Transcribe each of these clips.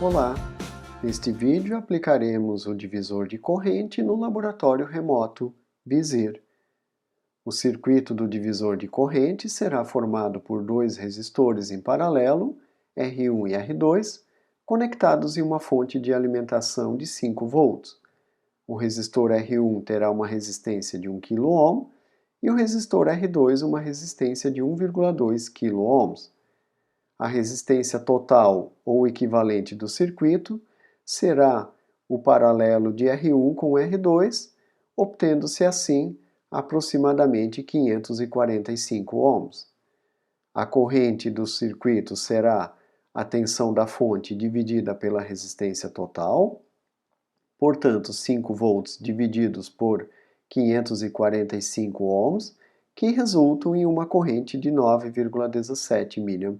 Olá! Neste vídeo aplicaremos o divisor de corrente no laboratório remoto VISIR. O circuito do divisor de corrente será formado por dois resistores em paralelo, R1 e R2, conectados em uma fonte de alimentação de 5 volts. O resistor R1 terá uma resistência de 1 kΩ e o resistor R2 uma resistência de 1,2 kΩ. A resistência total ou equivalente do circuito será o paralelo de R1 com R2, obtendo-se assim aproximadamente 545 ohms. A corrente do circuito será a tensão da fonte dividida pela resistência total, portanto 5 volts divididos por 545 ohms, que resultam em uma corrente de 9,17 mA.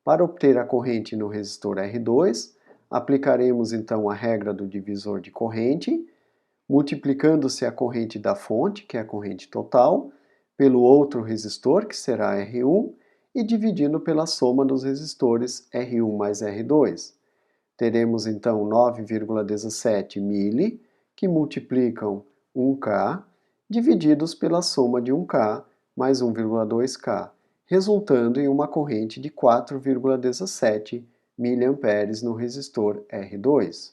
Para obter a corrente no resistor R2, aplicaremos então a regra do divisor de corrente, multiplicando-se a corrente da fonte, que é a corrente total, pelo outro resistor, que será R1, e dividindo pela soma dos resistores R1 mais R2. Teremos então 9,17 mili, que multiplicam 1K, divididos pela soma de 1K mais 1,2K, resultando em uma corrente de 4,17 mA no resistor R2.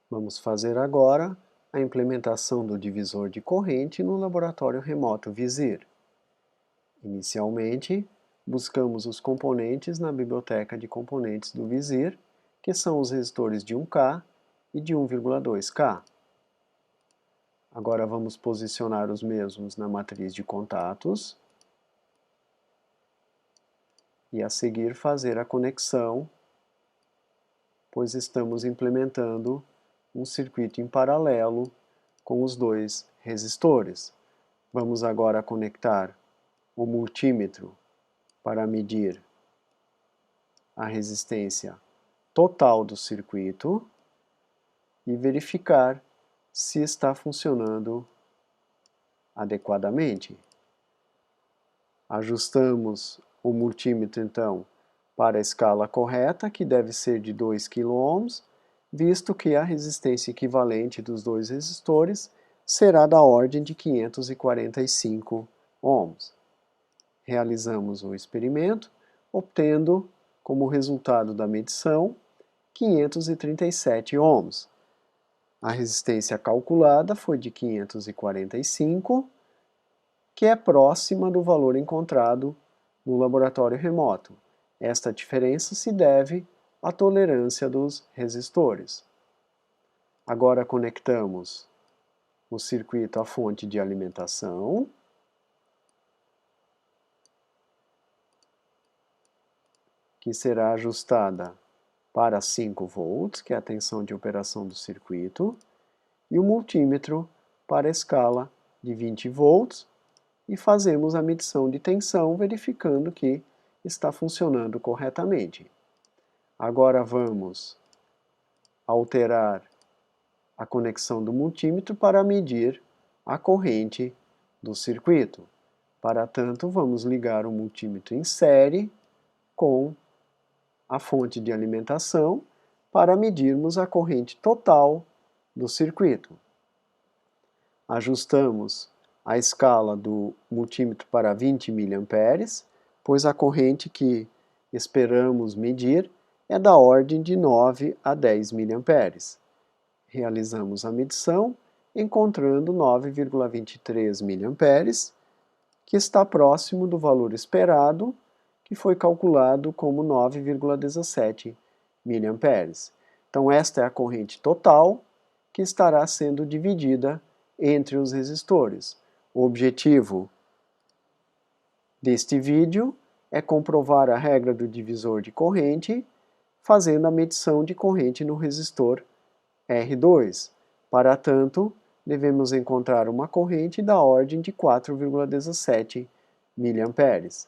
Vamos fazer agora a implementação do divisor de corrente no laboratório remoto VISIR. Inicialmente, buscamos os componentes na biblioteca de componentes do VISIR, que são os resistores de 1K e de 1,2K. Agora vamos posicionar os mesmos na matriz de contatos e a seguir fazer a conexão, pois estamos implementando um circuito em paralelo com os dois resistores. Vamos agora conectar o multímetro para medir a resistência total do circuito e verificar se está funcionando adequadamente. Ajustamos o multímetro então para a escala correta, que deve ser de 2 kΩ, visto que a resistência equivalente dos dois resistores será da ordem de 545 ohms. Realizamos o experimento, obtendo como resultado da medição 537 ohms. A resistência calculada foi de 545, que é próxima do valor encontrado no laboratório remoto. Esta diferença se deve à tolerância dos resistores. Agora conectamos o circuito à fonte de alimentação. Que será ajustada para 5 volts, que é a tensão de operação do circuito, e o multímetro para a escala de 20 volts, e fazemos a medição de tensão, verificando que está funcionando corretamente. Agora vamos alterar a conexão do multímetro para medir a corrente do circuito. Para tanto, vamos ligar o multímetro em série com a fonte de alimentação para medirmos a corrente total do circuito. Ajustamos a escala do multímetro para 20 mA, pois a corrente que esperamos medir é da ordem de 9 a 10 mA. Realizamos a medição, encontrando 9,23 mA, que está próximo do valor esperado, que foi calculado como 9,17 mA. Então esta é a corrente total que estará sendo dividida entre os resistores. O objetivo deste vídeo é comprovar a regra do divisor de corrente fazendo a medição de corrente no resistor R2. Para tanto, devemos encontrar uma corrente da ordem de 4,17 mA.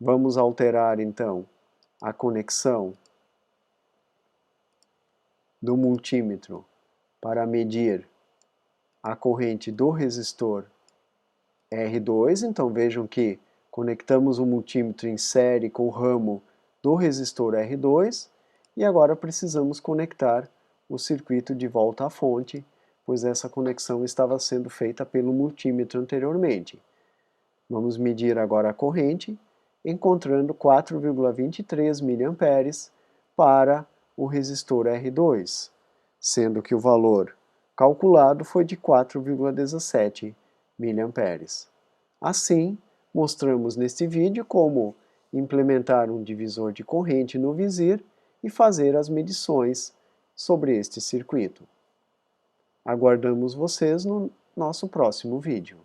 Vamos alterar então a conexão do multímetro para medir a corrente do resistor R2, então vejam que conectamos o multímetro em série com o ramo do resistor R2 e agora precisamos conectar o circuito de volta à fonte, pois essa conexão estava sendo feita pelo multímetro anteriormente. Vamos medir agora a corrente, encontrando 4,23 mA para o resistor R2, sendo que o valor calculado foi de 4,17 mA. Assim, mostramos neste vídeo como implementar um divisor de corrente no visir e fazer as medições sobre este circuito. Aguardamos vocês no nosso próximo vídeo.